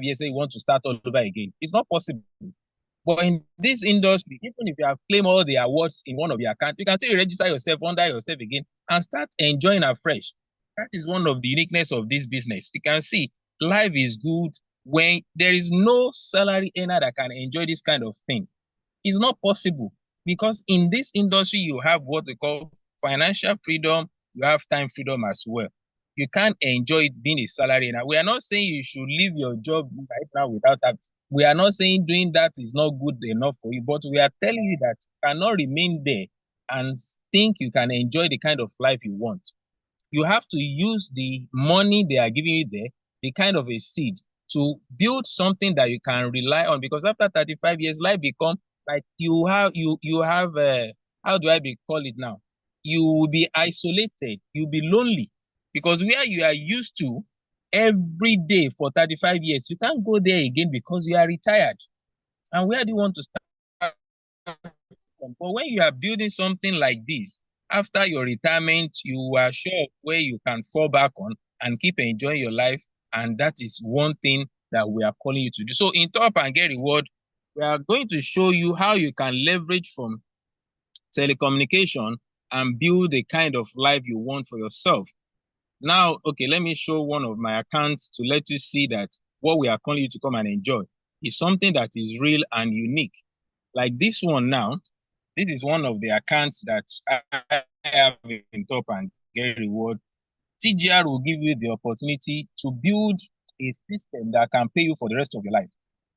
years, say you want to start all over again. It's not possible. But in this industry, even if you have claimed all the awards in one of your accounts, you can still register yourself under yourself again and start enjoying afresh. That is one of the uniqueness of this business. You can see life is good when there is no salary earner that can enjoy this kind of thing. It's not possible because in this industry, you have what we call financial freedom, you have time freedom as well. You can't enjoy it being a salary earner. We are not saying you should leave your job right now without having. We are not saying doing that is not good enough for you, but we are telling you that you cannot remain there and think you can enjoy the kind of life you want. You have to use the money they are giving you there, the kind of a seed, to build something that you can rely on. Because after 35 years, life become like you have how do I call it now? You will be isolated, you'll be lonely. Because where you are used to every day for 35 years, you can't go there again because you are retired. And where do you want to start from? But when you are building something like this, after your retirement, you are sure where you can fall back on and keep enjoying your life. And that is one thing that we are calling you to do. So in Top and Get Reward, we are going to show you how you can leverage from telecommunication and build the kind of life you want for yourself. Now, okay, let me show one of my accounts to let you see that what we are calling you to come and enjoy is something that is real and unique. Like this one now, this is one of the accounts that I have in Top and Get Reward. TGR will give you the opportunity to build a system that can pay you for the rest of your life.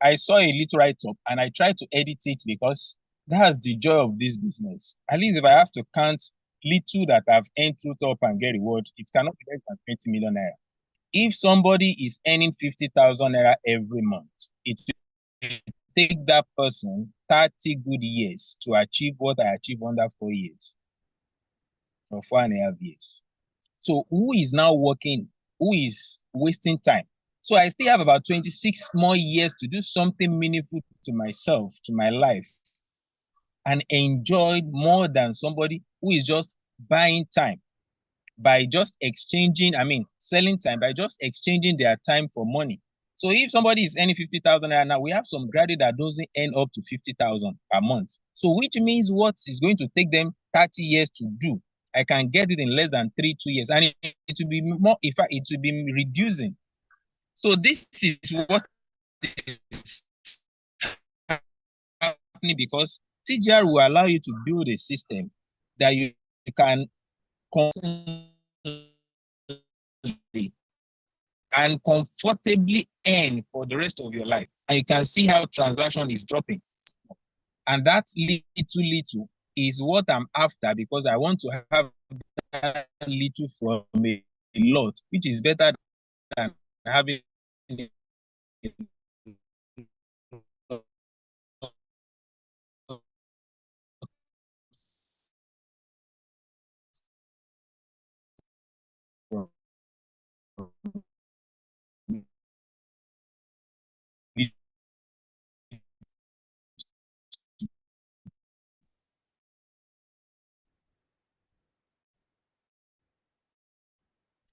I saw a little write-up and I tried to edit it because that's the joy of this business. At least if I have to count little that I've earned through Top and Get Reward, it cannot be less than 20 million naira. If somebody is earning 50,000 naira every month, it will take that person 30 good years to achieve what I achieved under 4 years or 4.5 years. So who is now working? Who is wasting time? So I still have about 26 more years to do something meaningful to myself, to my life, and enjoy more than somebody who is just buying time by just exchanging, selling time by just exchanging their time for money. So if somebody is earning 50,000 naira now, we have some graduate that doesn't earn up to 50,000 per month. So which means what is going to take them 30 years to do, I can get it in less than 2 years, and it will be more. In fact, it will be reducing. So this is what is happening because TGR will allow you to build a system that you can and comfortably earn for the rest of your life. And you can see how transaction is dropping. And that little is what I'm after because I want to have that little from a lot, which is better than having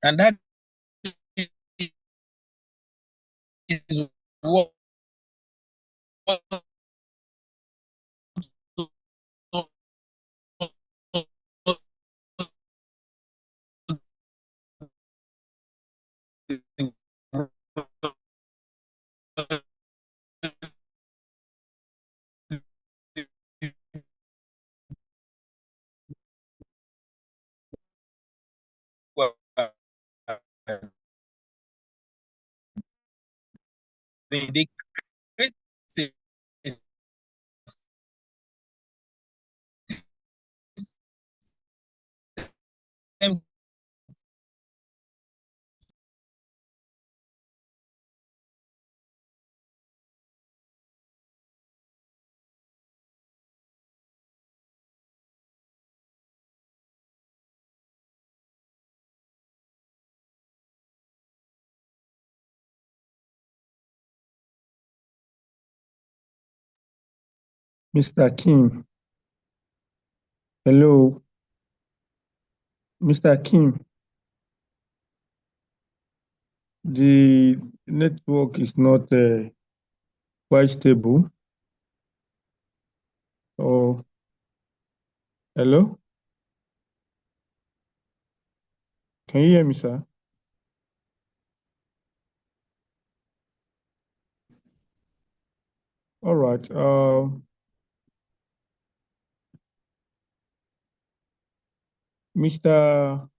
and that is what they create system. Mr. Kim, hello. Mr. Kim, the network is not quite stable. Oh, hello? Can you hear me, sir? All right. Mr.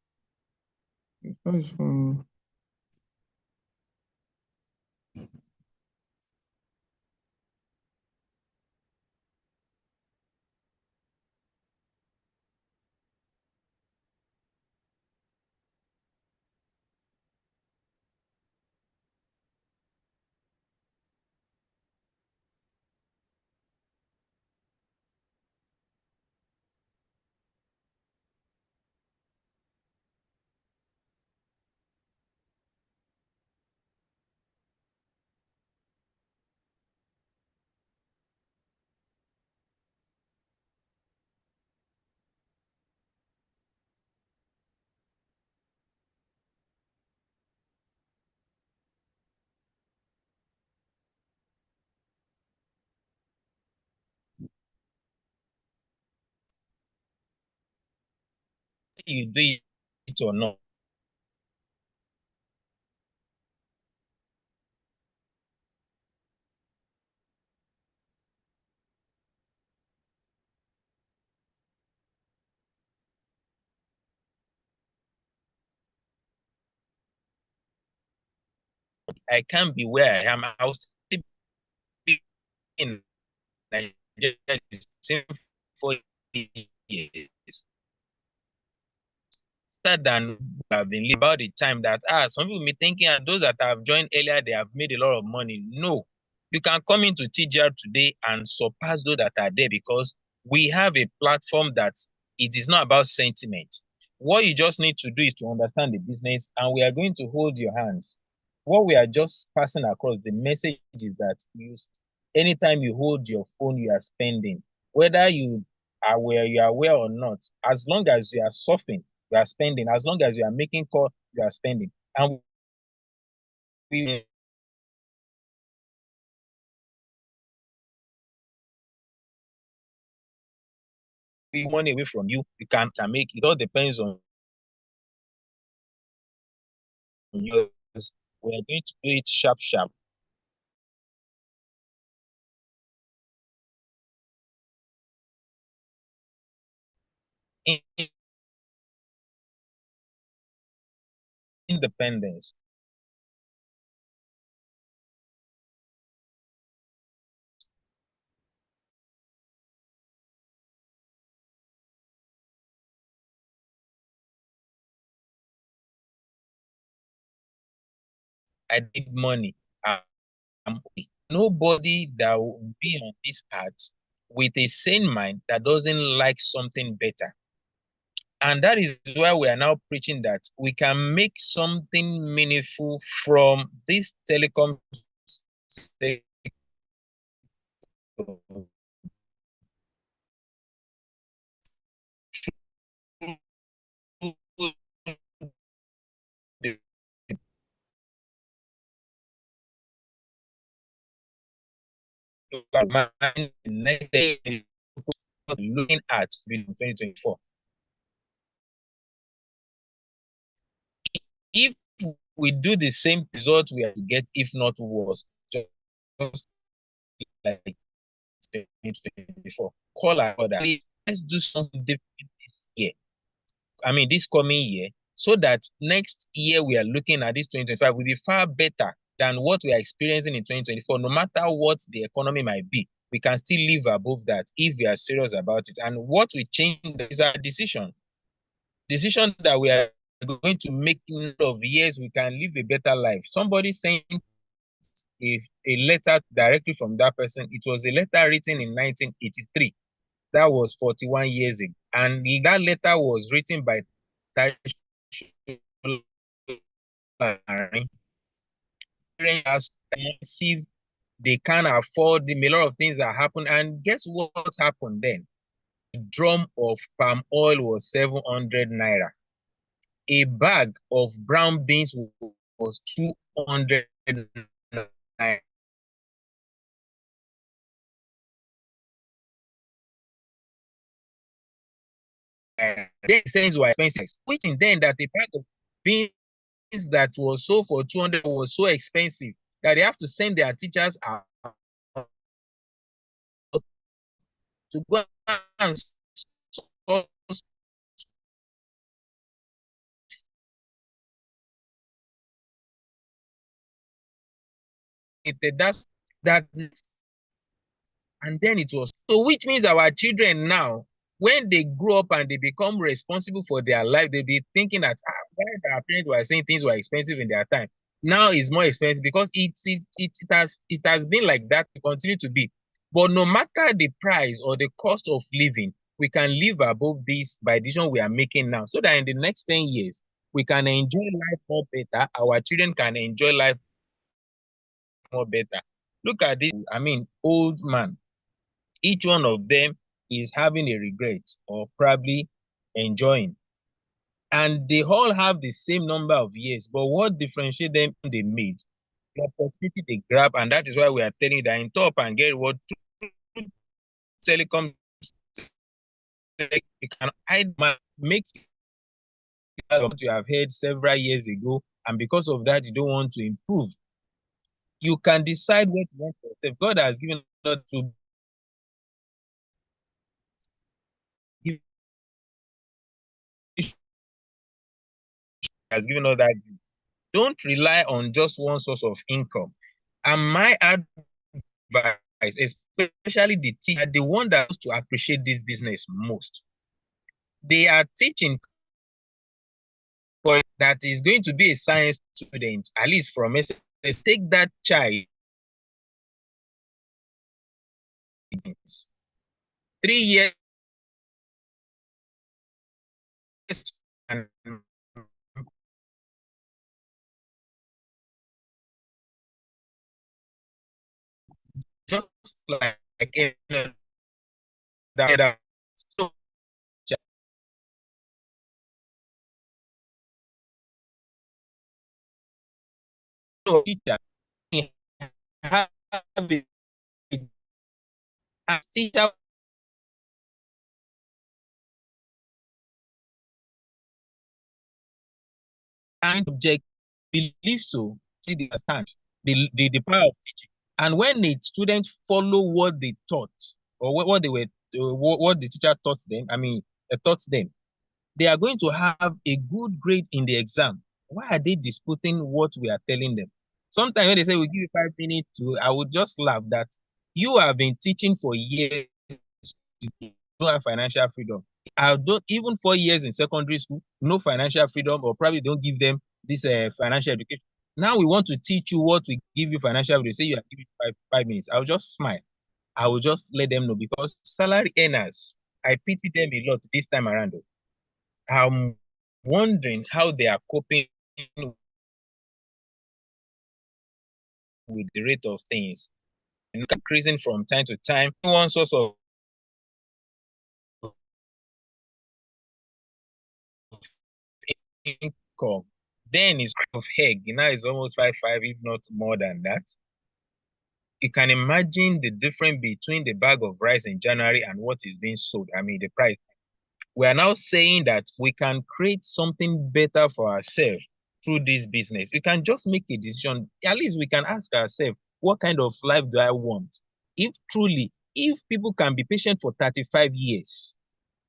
You do it or not. I can't be where I am. I'll still be in Nigeria the same 4 years. Than have been about the time that some people may thinking and those that have joined earlier they have made a lot of money. No, you can come into TGR today and surpass those that are there because we have a platform that it is not about sentiment. What you just need to do is to understand the business, and we are going to hold your hands. What we are just passing across the message is that anytime you hold your phone, you are spending. Whether you are aware or not, as long as you are surfing, you are spending. As long as you are making call, you are spending. And we money away from you, you can make it. All depends on yours. We are going to do it sharp, sharp. Independence. I need money. Nobody that will be on this earth with a sane mind that doesn't like something better. And that is why we are now preaching that we can make something meaningful from this telecom sector. Looking at 2024. If we do the same result we are to get, if not worse, just like 2024, call our order. Let's do something different this year. I mean, this coming year, so that next year we are looking at this 2025 will be far better than what we are experiencing in 2024. No matter what the economy might be, we can still live above that if we are serious about it. And what we change is our decision. Decision that we are going to make in of years, we can live a better life. Somebody sent a letter directly from that person. It was a letter written in 1983. That was 41 years ago. And that letter was written by massive, they can't afford the a lot of things that happen. And guess what happened then? A drum of palm oil was 700 naira. A bag of brown beans was 200 Then saying were expensive, which then that the pack of beans that was sold for 200 was so expensive that they have to send their teachers out to go and source it. That, and then it was so, which means our children now, when they grow up and they become responsible for their life, they'll be thinking that why our parents were saying things were expensive in their time. Now it's more expensive because it has been like that to continue to be. But no matter the price or the cost of living, we can live above this by the decision we are making now, so that in the next 10 years we can enjoy life more better. Our children can enjoy life more better. Look at this, I mean, old man. Each one of them is having a regret or probably enjoying. And they all have the same number of years, but what differentiates them they made? The opportunity they grab, and that is why we are telling you that in top and get what telecom you can make what you have heard several years ago, and because of that you don't want to improve. You can decide what you want for yourself. God has given us to give, has given us that. Don't rely on just one source of income. And my advice, especially the teacher, the one that wants to appreciate this business most, they are teaching for that is going to be a science student, at least from SS. Take that child 3 years and just like that. So teacher have a teacher and object believe so, see they understand the power of teaching. And when the students follow what they taught or what they were what the teacher taught them, taught them, they are going to have a good grade in the exam. Why are they disputing what we are telling them? Sometimes when they say we give you 5 minutes to, I would just laugh that you have been teaching for years, you don't have financial freedom. I don't even 4 years in secondary school, no financial freedom, or probably don't give them this financial education. Now we want to teach you what we give you financial freedom. They say you are giving 5 minutes. I'll just smile. I will just let them know because salary earners, I pity them a lot this time around. I'm wondering how they are coping with the rate of things and increasing from time to time. One source of income, then is of egg. Now it's almost 5-5, if not more than that. You can imagine the difference between the bag of rice in January and what is being sold. The price. We are now saying that we can create something better for ourselves through this business. We can just make a decision. At least we can ask ourselves, what kind of life do I want? If people can be patient for 35 years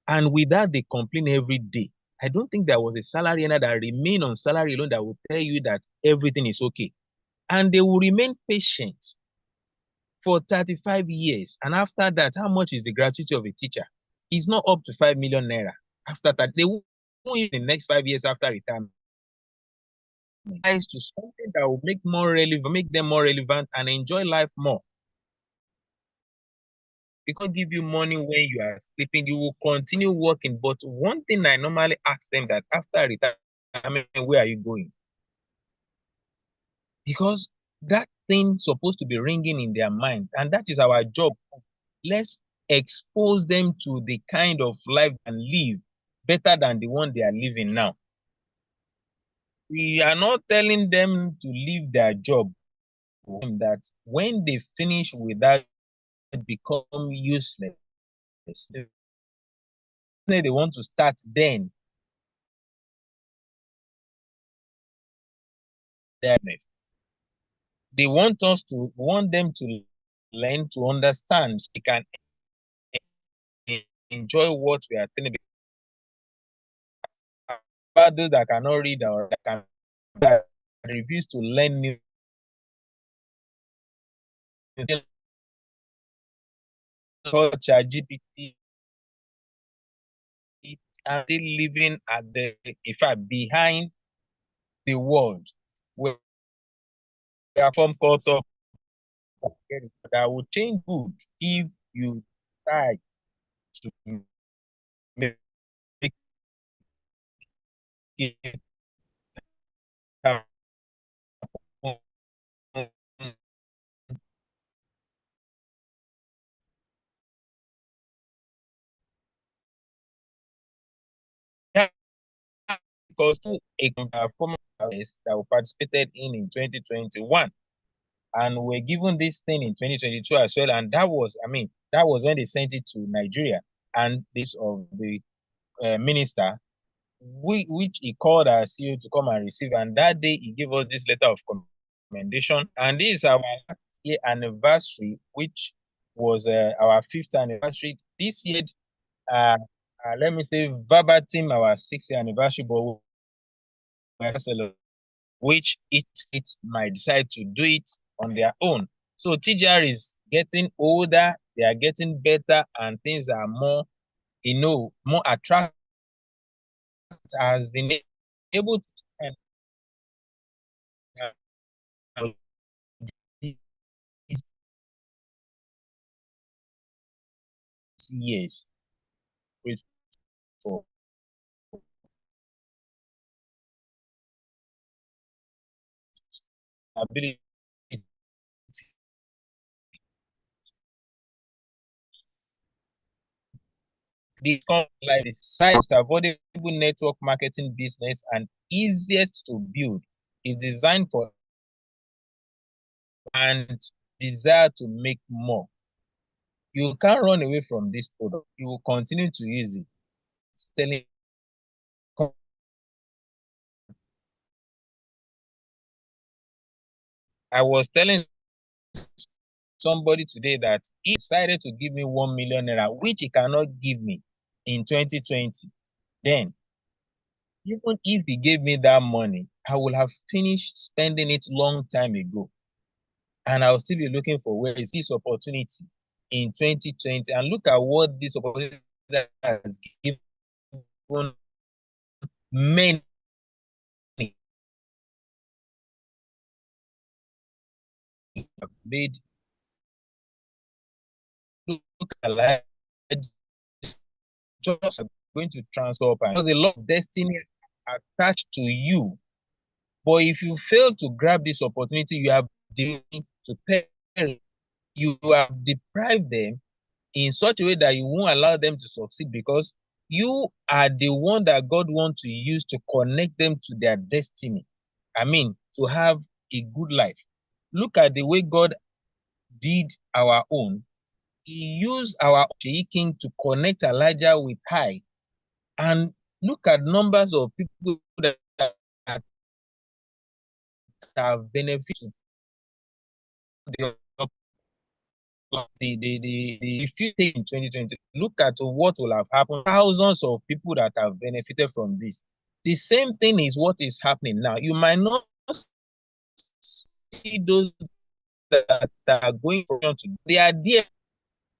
and without they complain every day, I don't think there was a salary earner that remain on salary alone that will tell you that everything is okay. And they will remain patient for 35 years. And after that, how much is the gratuity of a teacher? It's not up to 5 million naira. After that, they won't in the next 5 years after retirement. To something that will make them more relevant and enjoy life more. Because give you money when you are sleeping, you will continue working. But one thing I normally ask them that after retirement, where are you going? Because that thing supposed to be ringing in their mind, and that is our job. Let's expose them to the kind of life and live better than the one they are living now. We are not telling them to leave their job. that when they finish with that, become useless. They want to start then. They want them to learn to understand so they can enjoy what we are telling about. Those that cannot read or that refuse to learn new culture, GPT, and still living at the, in fact, behind the world. We are from culture that will change good if you try to make it happen. Because a former that we participated in 2021, and we're given this thing in 2022 as well, and that was, I mean, that was when they sent it to Nigeria, and this of the minister, which he called our CEO to come and receive, and that day he gave us this letter of commendation, and this is our year anniversary, which was our 5th anniversary this year. Let me say verbatim our 6th anniversary, but which each state might decide to do it on their own. So TGR is getting older, they are getting better, and things are more, more attractive. Has been able to spend these years with for ability. This like the most affordable network marketing business and easiest to build is designed for and desire to make more. You can't run away from this product. You will continue to use it. Selling. I was telling somebody today that he decided to give me 1 million naira, which he cannot give me in 2020. Then, even if he gave me that money, I will have finished spending it long time ago. And I'll still be looking for where is this opportunity in 2020. And look at what this opportunity has given many. Made, look at life just going to transfer up, and there's a lot of destiny attached to you. But if you fail to grab this opportunity, you have to perish. You have deprived them in such a way that you won't allow them to succeed, because you are the one that God wants to use to connect them to their destiny. I mean, to have a good life. Look at the way God did our own. He used our king to connect Elijah with High. And look at numbers of people that have benefited. If you take in 2020, look at what will have happened. Thousands of people that have benefited from this. The same thing is what is happening now. You might not see those that are going to, they are there,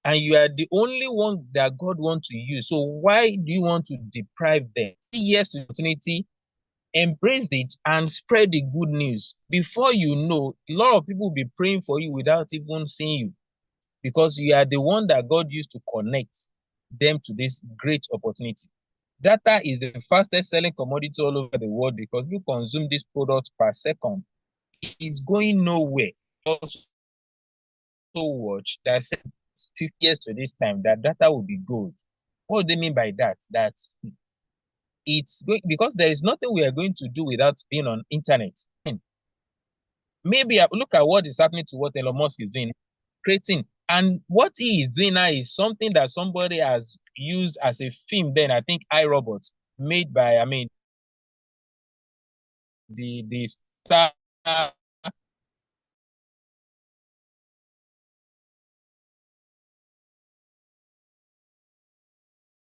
and you are the only one that God wants to use. So why do you want to deprive them? Yes, the opportunity, embrace it and spread the good news. Before you know, a lot of people will be praying for you without even seeing you, because you are the one that God used to connect them to this great opportunity. Data is the fastest selling commodity all over the world because you consume this product per second. It's going nowhere. Also watch that 50 years to this time that data will be gold. What do they mean by that? That it's going, because there is nothing we are going to do without being on internet. Maybe look at what is happening to what Elon Musk is doing, creating. And what he is doing now is something that somebody has used as a film then, I think iRobot, made by, I mean, the star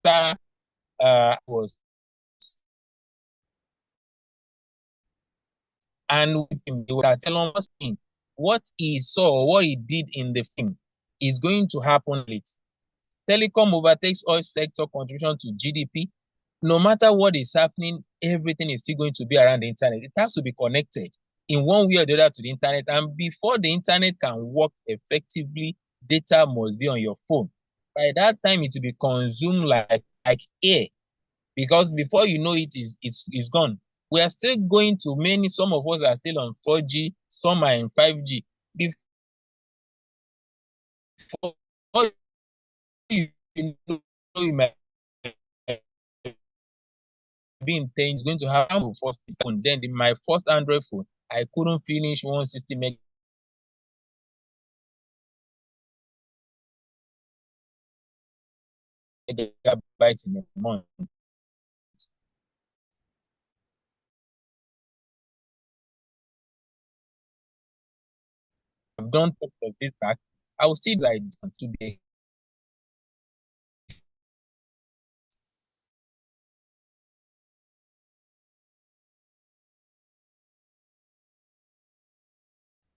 star was, and they were telling us what he saw, what he did in the film is going to happen late. Telecom overtakes oil sector contribution to GDP. No matter what is happening, everything is still going to be around the internet. It has to be connected in one way or the other to the internet. And before the internet can work effectively, data must be on your phone. By that time, it will be consumed like air, because before you know it, it's gone. We are still going to some of us are still on 4G, some are in 5G. Before you know, you might be in 10, it's going to happen first phone. Then my first Android phone, I couldn't finish 160 megabytes in a month. I've done top of this back. I will still like today.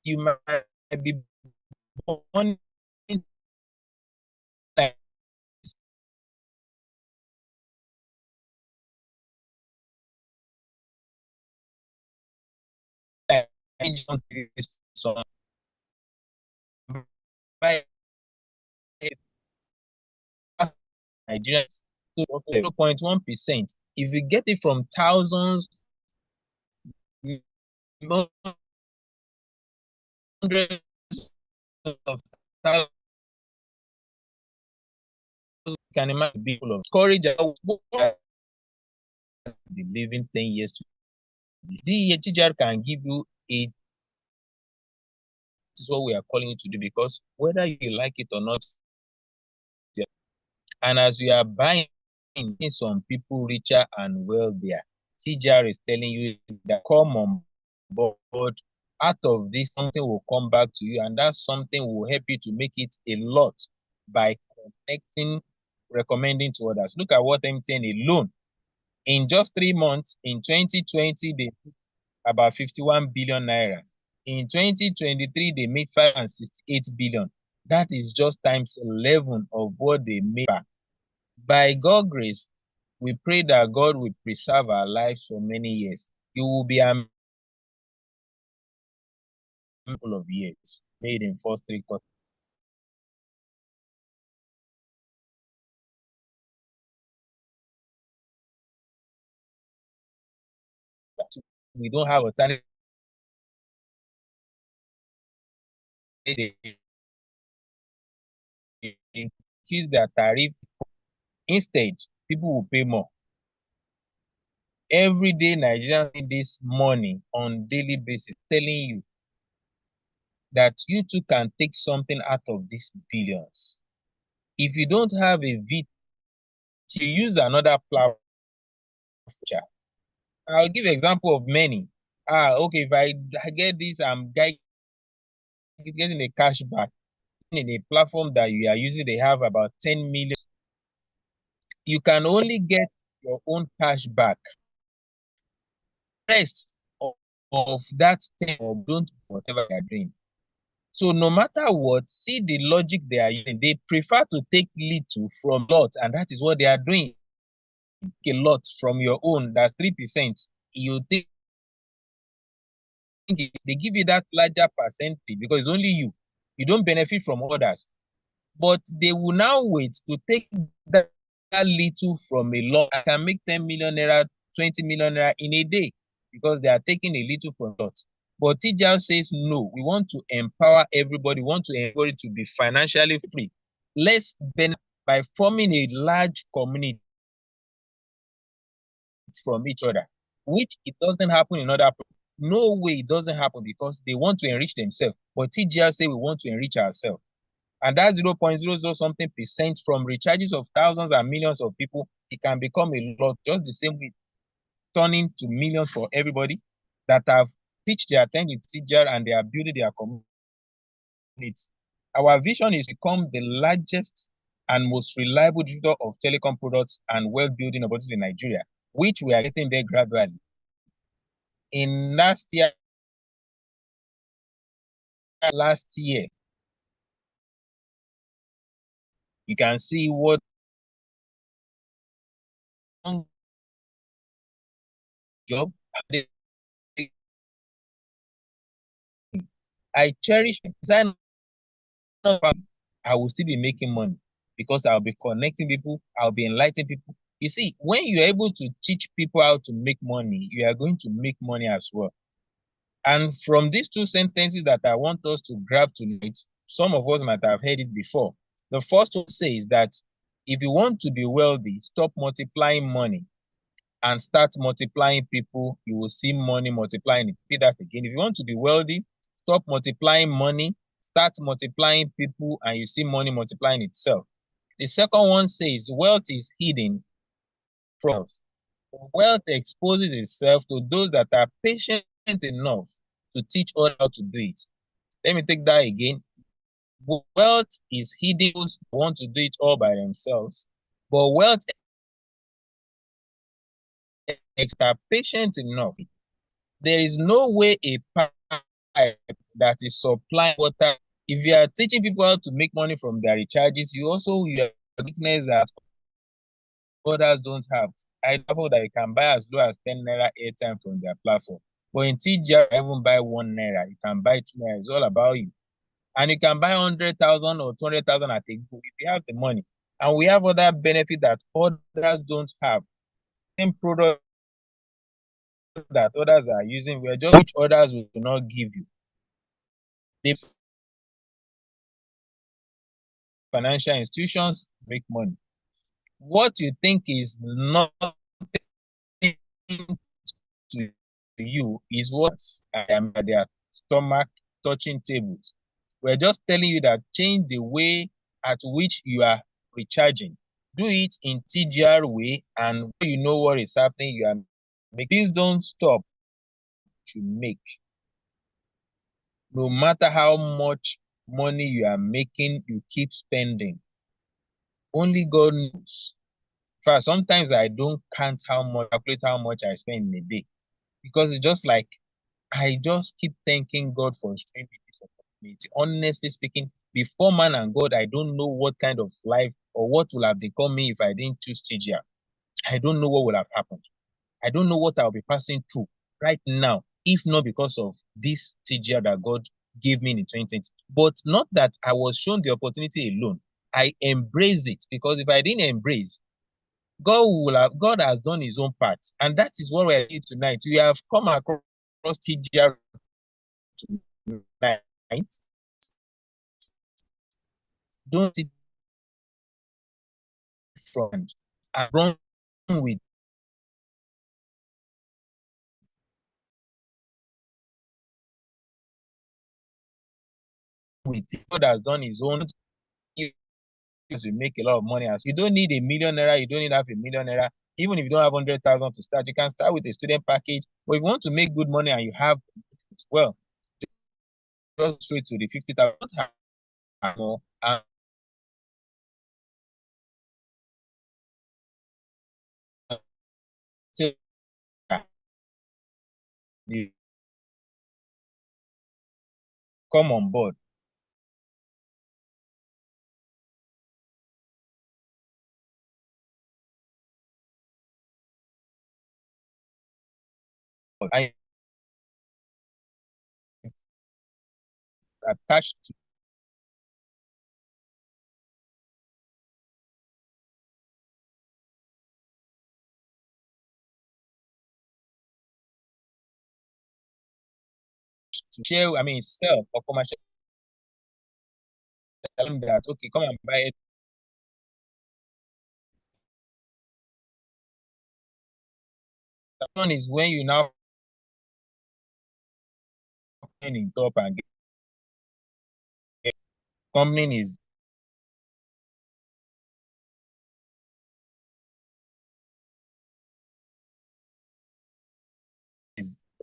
You might be born in like some by Nigerians, so 0.1%. If you get it from thousands, hundreds of thousands, you can imagine people of courage be living 10 years to this. The teacher can give you a, this is what we are calling it to do, because whether you like it or not, and as you are buying, some people richer and wealthier, TGR is telling you that come on board. Out of this, something will come back to you, and that something will help you to make it a lot by connecting, recommending to others. Look at what MTN alone in just 3 months in 2020 they about 51 billion naira. In 2023 they made 568 billion. That is just times 11 of what they made back. By God's grace, we pray that God will preserve our lives for many years. You will be a handful of years made in first 3 quarters. We don't have alternative. They increase their tariff. Instead, people will pay more. Every day, Nigerians need this money on daily basis, telling you that you too can take something out of these billions. If you don't have a VT, use another platform. I'll give example of many. Okay, if I get this, I'm getting a cash back. In a platform that you are using, they have about 10 million. You can only get your own cash back. Rest of that 10 or don't whatever they are doing. So no matter what, see the logic they are using. They prefer to take little from lot, and that is what they are doing. A lot from your own, that's 3%. You think they give you that larger percentage because it's only you. You don't benefit from others. But they will now wait to take that little from a lot. I can make 10 million naira, 20 million naira in a day because they are taking a little from lot. But TGR says no, we want to empower everybody, we want to everybody to be financially free. Let's benefit by forming a large community from each other, which it doesn't happen in other places. No way it doesn't happen because they want to enrich themselves. But TGR say we want to enrich ourselves. And that 0.00 something percent from recharges of thousands and millions of people, it can become a lot, just the same way turning to millions for everybody that have pitched their tent with TGR and they are building their community. Our vision is to become the largest and most reliable distributor of telecom products and wealth building opportunities in Nigeria, which we are getting there gradually. In last year, you can see what job I cherish design. I will still be making money because I'll be connecting people, I'll be enlightening people. You see, when you're able to teach people how to make money, you are going to make money as well. And from these two sentences that I want us to grab tonight, some of us might have heard it before. The first one says that if you want to be wealthy, stop multiplying money and start multiplying people. You will see money multiplying. Repeat that again. If you want to be wealthy, stop multiplying money, start multiplying people, and you see money multiplying itself. The second one says wealth is hidden from us. Wealth exposes itself to those that are patient enough to teach others how to do it. Let me take that again. Wealth is hidden those who want to do it all by themselves, but wealth are patient enough. There is no way a pipe that is supplying water. If you are teaching people how to make money from their recharges, you have weakness that others don't have. I know that you can buy as low as 10 naira airtime from their platform. But in TGR, even buy 1 naira, you can buy 2 naira. It's all about you. And you can buy 100,000 or 200,000 at a go if you have the money. And we have other benefits that others don't have. Same product that others are using, we're just which others will not give you. The financial institutions make money. What you think is nothing to you is what their stomach touching tables. We're just telling you that change the way at which you are recharging. Do it in TGR way, and when you know what is happening, you are making. Please don't stop to make. No matter how much money you are making, you keep spending. Only God knows. First, sometimes I don't calculate how much I spend in a day because it's just like I just keep thanking God for strength in this opportunity. Honestly speaking, before man and God, I don't know what kind of life or what would have become me if I didn't choose TGR. I don't know what would have happened. I don't know what I'll be passing through right now, if not because of this TGR that God gave me in 2020. But not that I was shown the opportunity alone. I embrace it because if I didn't embrace, God has done his own part. And that is what we're doing tonight. We have come across TGR tonight. Don't sit front and run with God has done his own. We make a lot of money. As you don't need a million naira, you don't need half a million naira. Even if you don't have 100,000 to start, you can start with a student package. But if you want to make good money and you have, well, just straight to the 50,000 more and come on board. I attached to share, I mean, sell or commercial that, okay, come and buy it. That one is when you now in top and company is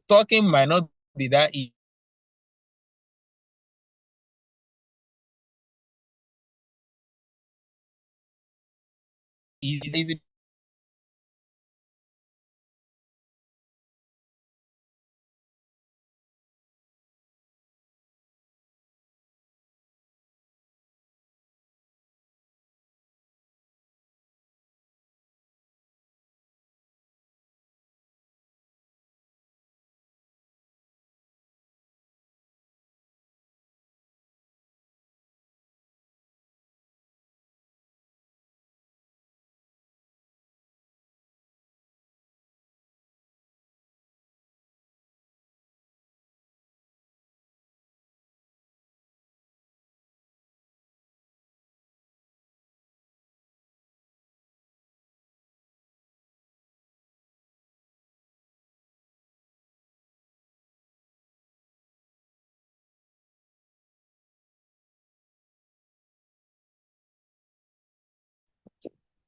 talking might not be that easy.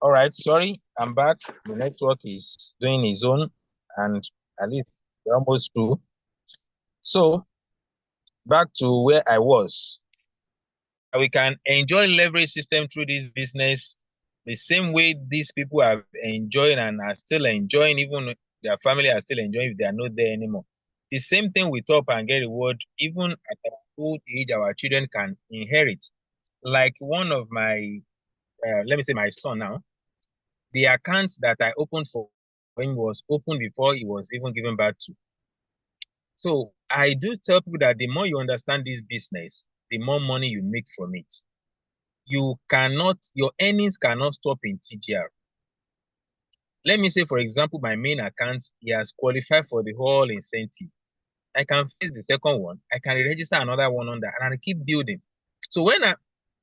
All right, sorry, I'm back. The network is doing its own, and at least we're almost through. So back to where I was. We can enjoy leverage system through this business the same way these people have enjoyed and are still enjoying, even their family are still enjoying if they are not there anymore. The same thing with top and get reward, even at our old age, our children can inherit. Like one of my, let me say my son now, the accounts that I opened for him was opened before he was even given birth to. So I do tell people that the more you understand this business, the more money you make from it. Your earnings cannot stop in TGR. Let me say, for example, my main account, he has qualified for the whole incentive. I can face the second one. I can register another one on that, and I keep building. So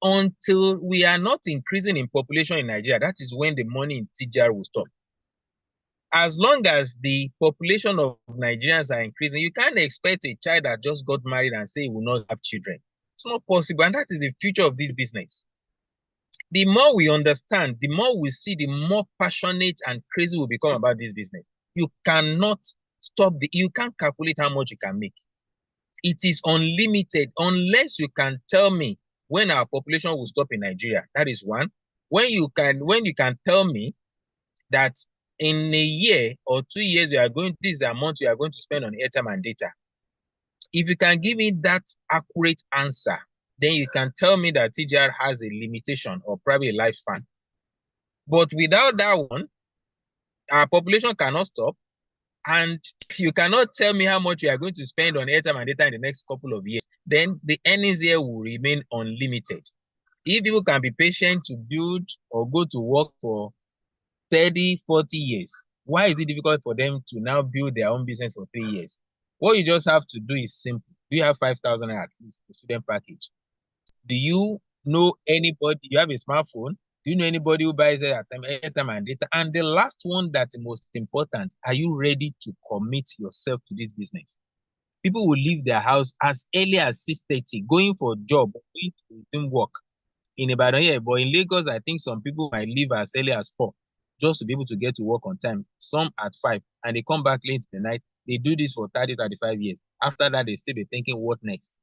until we are not increasing in population in Nigeria, that is when the money in TGR will stop. As long as the population of Nigerians are increasing, you can't expect a child that just got married and say he will not have children. It's not possible, and that is the future of this business. The more we understand, the more we see, the more passionate and crazy we become about this business. You cannot you can't calculate how much you can make. It is unlimited unless you can tell me when our population will stop in Nigeria. That is one. When you can tell me that in a year or 2 years, this is the amount you are going to spend on airtime and data. If you can give me that accurate answer, then you can tell me that TGR has a limitation or probably a lifespan. But without that one, our population cannot stop. And you cannot tell me how much you are going to spend on airtime and data in the next couple of years, then the earnings here will remain unlimited. If people can be patient to build or go to work for 30, 40 years, why is it difficult for them to now build their own business for 3 years? What you just have to do is simple. Do you have 5,000 at least, the student package? Do you know anybody? You have a smartphone? Do you know anybody who buys airtime and data? And the last one that's the most important, are you ready to commit yourself to this business? People will leave their house as early as 6:30, going for a job, going to resume work in Ibadan here. But in Lagos, I think some people might leave as early as 4 just to be able to get to work on time. Some at 5, and they come back late in the night. They do this for 30, 35 years. After that, they still be thinking, what next?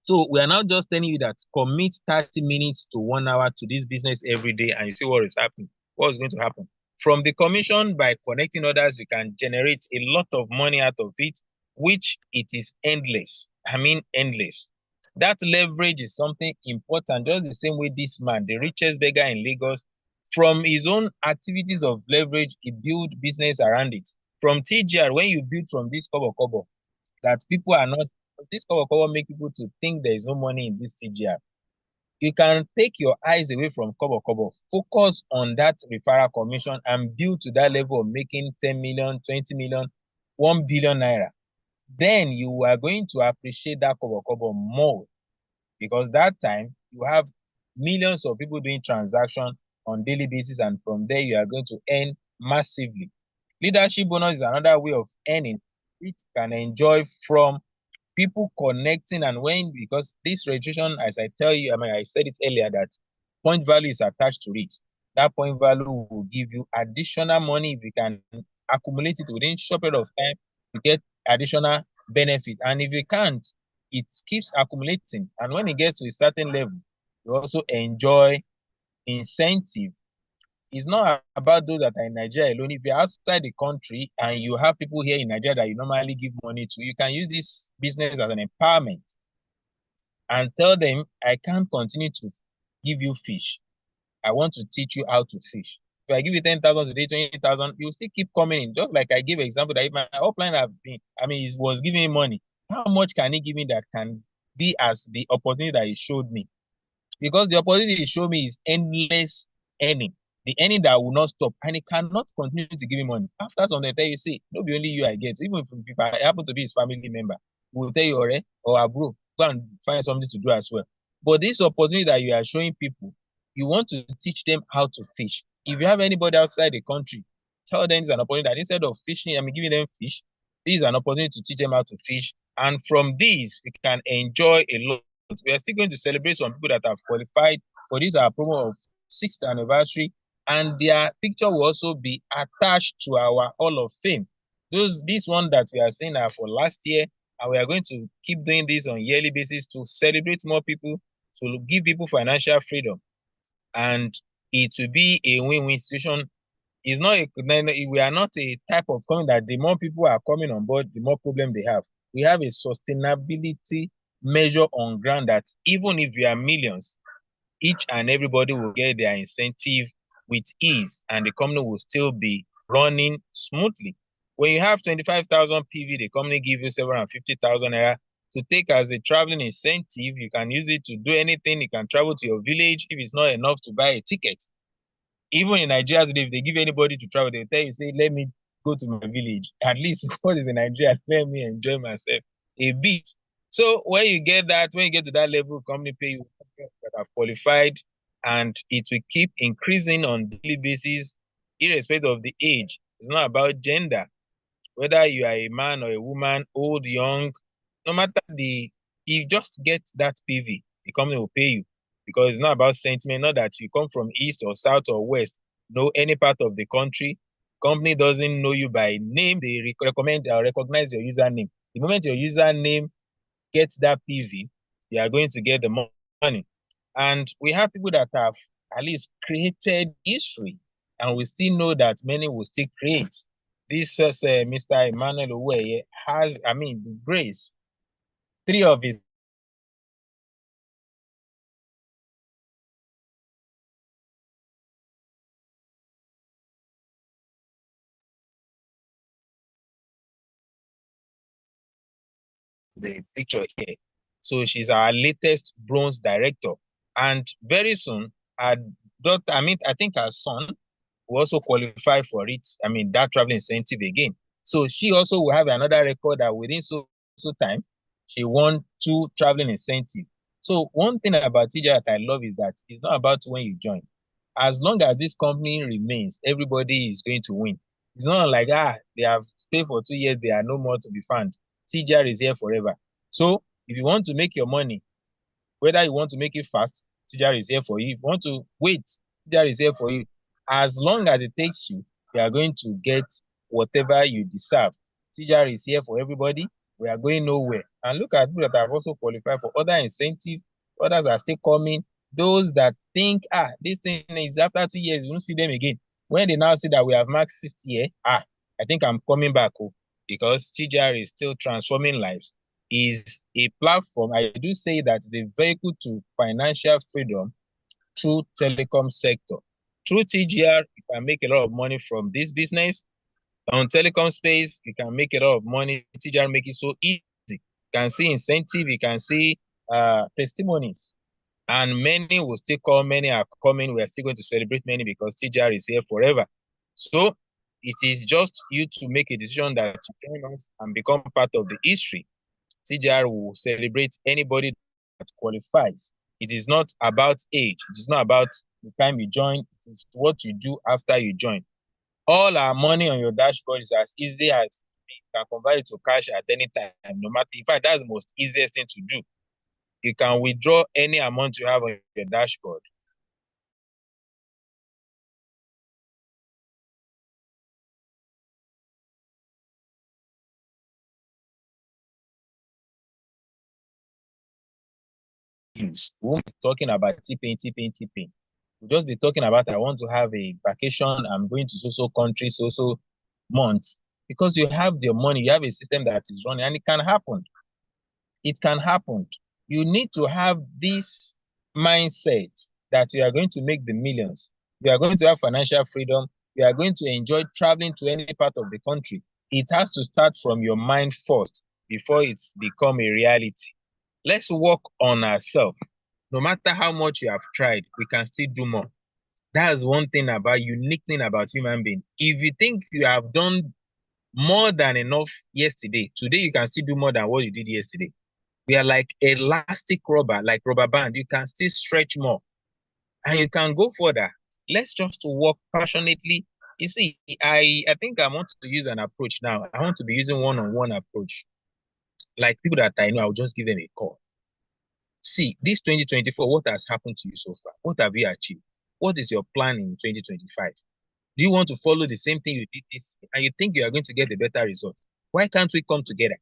So we are now just telling you that commit 30 minutes to 1 hour to this business every day, and you see what is happening, what is going to happen. From the commission, by connecting others, we can generate a lot of money out of it, which it is endless. I mean, endless. That leverage is something important, just the same way this man, the richest beggar in Lagos, from his own activities of leverage, he built business around it. From TGR, when you build from this cover, that people are not, this cover make people to think there is no money in this TGR. You can take your eyes away from cover, focus on that referral commission and build to that level of making 10 million, 20 million, 1 billion naira. Then you are going to appreciate that cover more, because that time you have millions of people doing transactions on daily basis, and from there you are going to earn massively. Leadership bonus is another way of earning, which you can enjoy from people connecting, and when, because this registration, as I tell you, I mean, I said it earlier that point value is attached to it. That point value will give you additional money if you can accumulate it within short period of time. You get additional benefit, and if you can't, it keeps accumulating. And when it gets to a certain level, you also enjoy incentive. It's not about those that are in Nigeria alone. If you're outside the country and you have people here in Nigeria that you normally give money to, you can use this business as an empowerment and tell them, I can't continue to give you fish. I want to teach you how to fish. If I give you 10,000 today, 20,000, you will still keep coming in. Just like I give example that if my upline have been, I mean, he was giving me money, how much can he give me that can be as the opportunity that he showed me? Because the opportunity he showed me is endless earning. The earning that will not stop, and he cannot continue to give me money. After some time, you say, no be only you I get. Even if I happen to be his family member, will tell you, already, or bro, go and find something to do as well. But this opportunity that you are showing people, you want to teach them how to fish. If you have anybody outside the country, tell them it's an opportunity that instead of fishing, I mean, giving them fish, this is an opportunity to teach them how to fish. And from this, we can enjoy a lot. We are still going to celebrate some people that have qualified for this our promo of 6th anniversary, and their picture will also be attached to our Hall of Fame. This one that we are saying are for last year, and we are going to keep doing this on yearly basis to celebrate more people, to give people financial freedom, and it will be a win-win situation. It's not we are not a type of company that the more people are coming on board, the more problem they have. We have a sustainability measure on ground that even if we are millions, each and everybody will get their incentive with ease, and the company will still be running smoothly. When you have 25,000 PV, the company give you 750,000 naira to take as a traveling incentive. You can use it to do anything. You can travel to your village if it's not enough to buy a ticket. Even in Nigeria today, if they give anybody to travel, they'll tell you, say, let me go to my village. At least what is in Nigeria, let me enjoy myself a bit. So when you get that, when you get to that level, company pay you that have qualified, and it will keep increasing on daily basis, irrespective of the age. It's not about gender. Whether you are a man or a woman, old, young, no matter you just get that PV, the company will pay you, because it's not about sentiment, not that you come from east or south or west, no, any part of the country. Company doesn't know you by name, they recommend or recognize your username. The moment your username gets that PV, you are going to get the money. And we have people that have at least created history, and we still know that many will still create. This first, Mr. Emmanuel Oweye has, I mean, the grace. 3 of his the picture here. So she's our latest bronze director. And very soon, our daughter, I think her son will also qualify for it. I mean, that travel incentive again. So she also will have another record that within so time, she won 2 traveling incentive. So one thing about TJ that I love is that it's not about when you join. As long as this company remains, everybody is going to win. It's not like, they have stayed for 2 years, they are no more to be found. TGR is here forever. So if you want to make your money, whether you want to make it fast, TGR is here for you. If you want to wait, TGR is here for you. As long as it takes you, you are going to get whatever you deserve. TGR is here for everybody. We are going nowhere. And look at people that have also qualified for other incentive. Others are still coming. Those that think, this thing is after 2 years, we won't see them again. When they now see that we have marked 60 years, I think I'm coming back. Because TGR is still transforming lives, is a platform. I do say that it's a vehicle to financial freedom through telecom sector. Through TGR, you can make a lot of money from this business. On telecom space, you can make a lot of money. TGR make it so easy. You can see incentive, you can see testimonies. And many will still come, many are coming. We are still going to celebrate many because TGR is here forever. So it is just you to make a decision that you join us and become part of the history. TGR will celebrate anybody that qualifies. It is not about age. It is not about the time you join. It is what you do after you join. All our money on your dashboard is as easy as can convert it to cash at any time, no matter. In fact, that's the most easiest thing to do. You can withdraw any amount you have on your dashboard. We won't be talking about tipping. We'll just be talking about, I want to have a vacation. I'm going to so country, so month. Because you have your money, you have a system that is running, and it can happen. It can happen. You need to have this mindset that you are going to make the millions. You are going to have financial freedom. You are going to enjoy traveling to any part of the country. It has to start from your mind first before it's become a reality. Let's work on ourselves. No matter how much you have tried, we can still do more. That's one thing about unique thing about human being. If you think you have done more than enough yesterday, today you can still do more than what you did yesterday. We are like elastic rubber, like rubber band. You can still stretch more and you can go further. Let's just work passionately. You see, I think I want to use an approach now. I want to be using one-on-one approach. Like people that I know, I'll just give them a call. See, this 2024, what has happened to you so far? What have you achieved? What is your plan in 2025? Do you want to follow the same thing you did this and you think you are going to get a better result? Why can't we come together?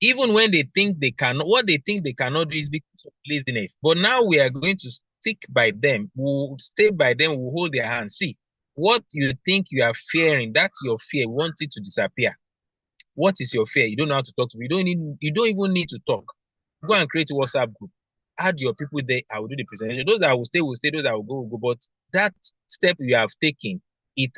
Even when they think they cannot, what they think they cannot do is because of laziness. But now we are going to stick by them. We'll stay by them. We'll hold their hands. See, what you think you are fearing, that's your fear. We want it to disappear. What is your fear? You don't know how to talk to me. You don't even need to talk. Go and create a WhatsApp group. Add your people there. I will do the presentation. Those that will stay will stay. Those that will go will go. But that step you have taken, it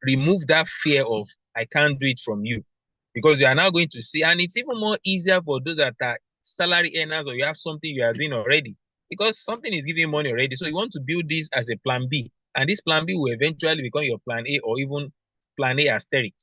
removed that fear of I can't do it from you. Because you are now going to see, and it's even more easier for those that are salary earners or you have something you are doing already. Because something is giving money already. So you want to build this as a plan B. And this plan B will eventually become your plan A or even plan A asterisk.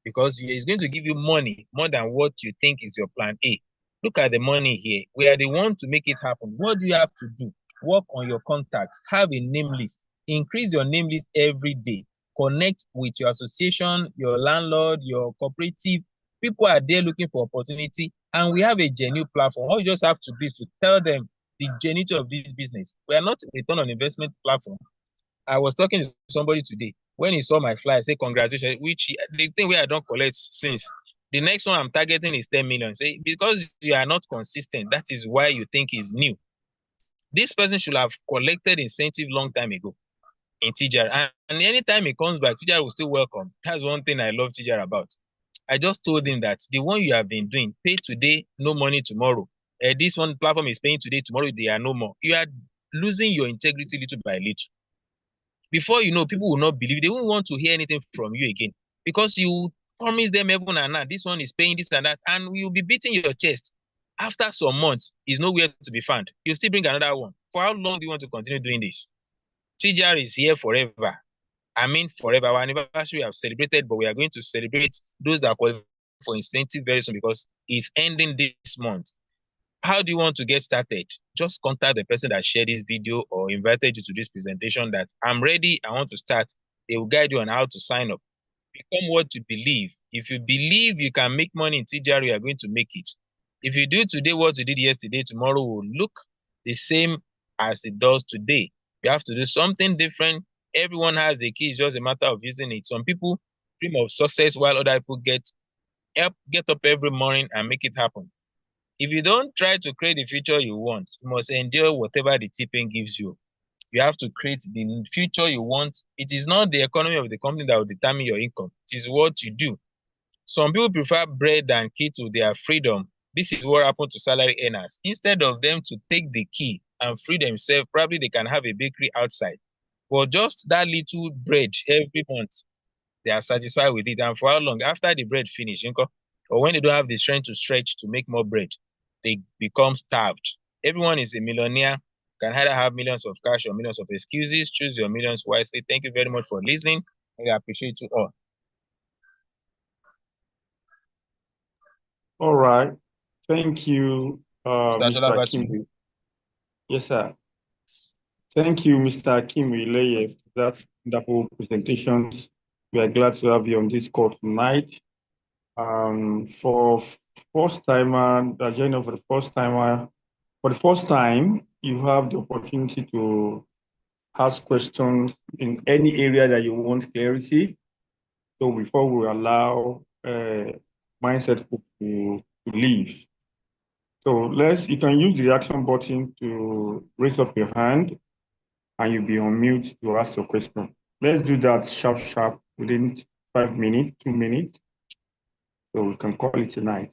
Because it's going to give you money more than what you think is your plan A. Look at the money here. We are the one to make it happen. What do you have to do? Work on your contacts. Have a name list. Increase your name list every day. Connect with your association, your landlord, your cooperative. People are there looking for opportunity, and we have a genuine platform. All you just have to do is to tell them the genuinity of this business. We are not a return on investment platform. I was talking to somebody today. When he saw my flyer, say congratulations, which the thing where I don't collect since. The next one I'm targeting is 10 million. Say, because you are not consistent, that is why you think is new. This person should have collected incentive long time ago in TJR. And anytime he comes back, TJR will still welcome. That's one thing I love TJR about. I just told him that the one you have been doing, pay today, no money tomorrow. This one platform is paying today, tomorrow they are no more. You are losing your integrity little by little. Before you know, people will not believe. They won't want to hear anything from you again because you promise them heaven and earth. This one is paying this and that, and you'll be beating your chest. After some months, is nowhere to be found. You still bring another one. For how long do you want to continue doing this? TJR is here forever. I mean, forever. Our anniversary we have celebrated, but we are going to celebrate those that qualify for incentive very soon because it's ending this month. How do you want to get started? Just contact the person that shared this video or invited you to this presentation that I'm ready, I want to start. They will guide you on how to sign up. Become what you believe. If you believe you can make money in TJR, you are going to make it. If you do today what you did yesterday, tomorrow will look the same as it does today. You have to do something different. Everyone has the key. It's just a matter of using it. Some people dream of success while other people get up every morning and make it happen. If you don't try to create the future you want, you must endure whatever the tipping gives you. You have to create the future you want. It is not the economy of the company that will determine your income. It is what you do. Some people prefer bread and key to their freedom. This is what happened to salary earners. Instead of them to take the key and free themselves, probably they can have a bakery outside. But just that little bread every month, they are satisfied with it. And for how long? After the bread finish, or when they don't have the strength to stretch to make more bread, they become starved. Everyone is a millionaire, can either have millions of cash or millions of excuses. Choose your millions wisely. Thank you very much for listening. I appreciate you all. All right. Thank you, Mr. Mr. Kimwe. Yes, sir. Thank you, Mr. Kimwe, for that wonderful presentations. We are glad to have you on this call tonight. For first timer that join us for the first timer, for the first time, you have the opportunity to ask questions in any area that you want clarity. So before we allow mindset to leave. So you can use the action button to raise up your hand and you'll be on mute to ask your question. Let's do that sharp within 5 minutes, 2 minutes. So we can call it tonight.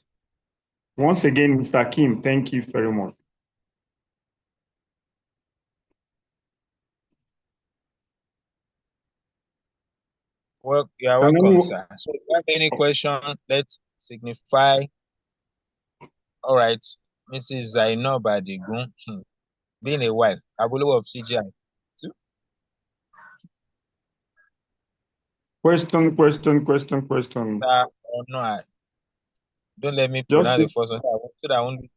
Once again, Mr. Kim, thank you very much. Well, you are welcome, sir. So if you have any question, let's signify. All right, Mrs. Zainab Badigun. Been a while. Abuluwa of CGI. Question. No, don't let me pronounce the first one so that I won't.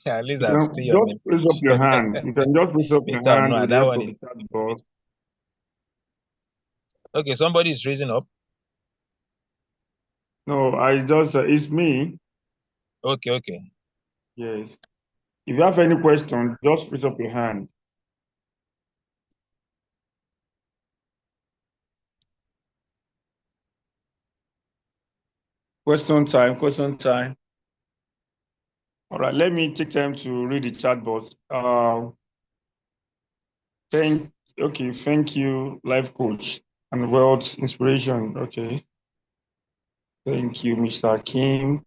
At least I'm still your name. Raise up your hand. You can just raise up your hand with the help of the chat box. Okay, somebody is raising up. No, it's me. Okay. Yes. If you have any question, just raise up your hand. Question time. All right, let me take time to read the chat box. Thank you, life coach and world inspiration. Okay. Thank you, Mr. Kim.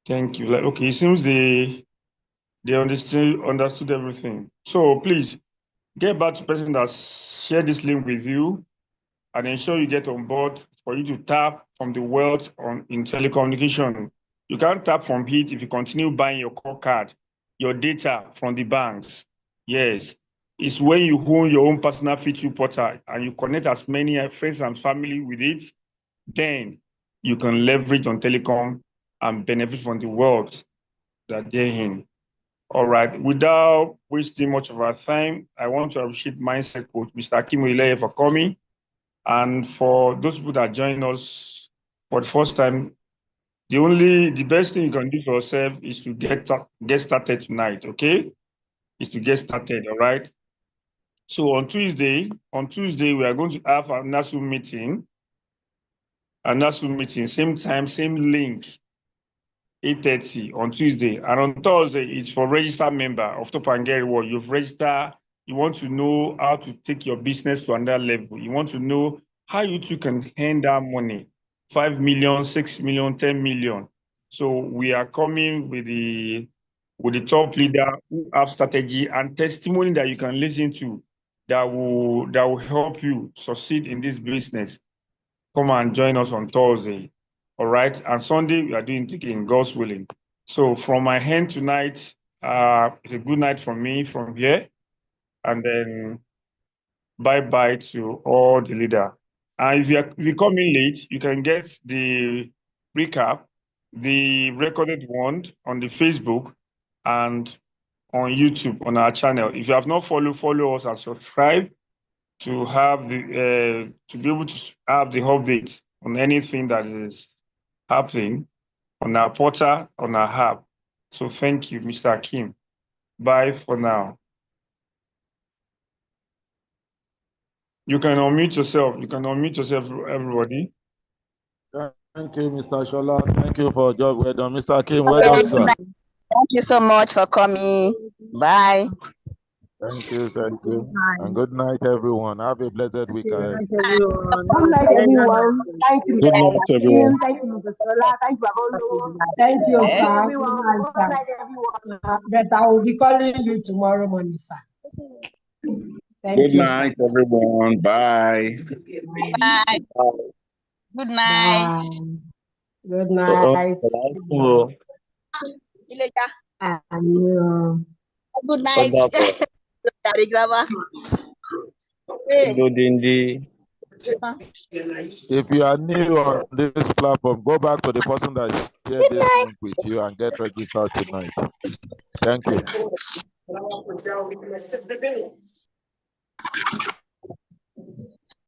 Thank you. Okay, it seems they understood everything. So please get back to the person that shared this link with you and ensure you get on board for you to tap from the wealth in telecommunication. You can't tap from it if you continue buying your core card, your data from the banks. Yes, it's when you own your own personal feature portal and you connect as many friends and family with it, then you can leverage on telecom and benefit from the wealth that they're in. All right, without wasting much of our time, I want to appreciate Mindset Coach, Mr. Kim Oyeloye, for coming. And for those people that join us for the first time, the best thing you can do for yourself is to get started tonight, okay? Is to get started, all right? So on Tuesday, we are going to have a national meeting, same time, same link, 8:30 on Tuesday. And on Thursday, it's for registered member of Top and Get Reward. You've registered, you want to know how to take your business to another level. You want to know how you too can earn that money, 5 million, 6 million, 10 million. So we are coming with the top leader who have strategy and testimony that you can listen to that will help you succeed in this business. Come and join us on Thursday. All right. And Sunday, we are doing it again, God's willing. So from my hand tonight, it's a good night from me from here. And then bye-bye to all the leader. And if you come in late, you can get the recap, the recorded one on the Facebook and on YouTube on our channel. If you have not follow us and subscribe to have to be able to have the updates on anything that is happening on our portal, on our app. So thank you, Mr. Akim. Bye for now. You can unmute yourself. Everybody. Thank you, Mr. Shola. Thank you for your job well done. Mr. Akim, well done, sir. Thank you so much for coming. Bye. Thank you. And good night, everyone. Have a blessed week ahead. Good night, everyone. Thank you. Good night, everyone. Thank you, Mr. Sola. Thank you, Thank you, everyone. That I will be calling you tomorrow morning, sir. Good night, everyone. Bye. Bye. Good night. Good night. Good night. If you are new on this platform, go back to the person that shared this link with you and get registered tonight. Thank you.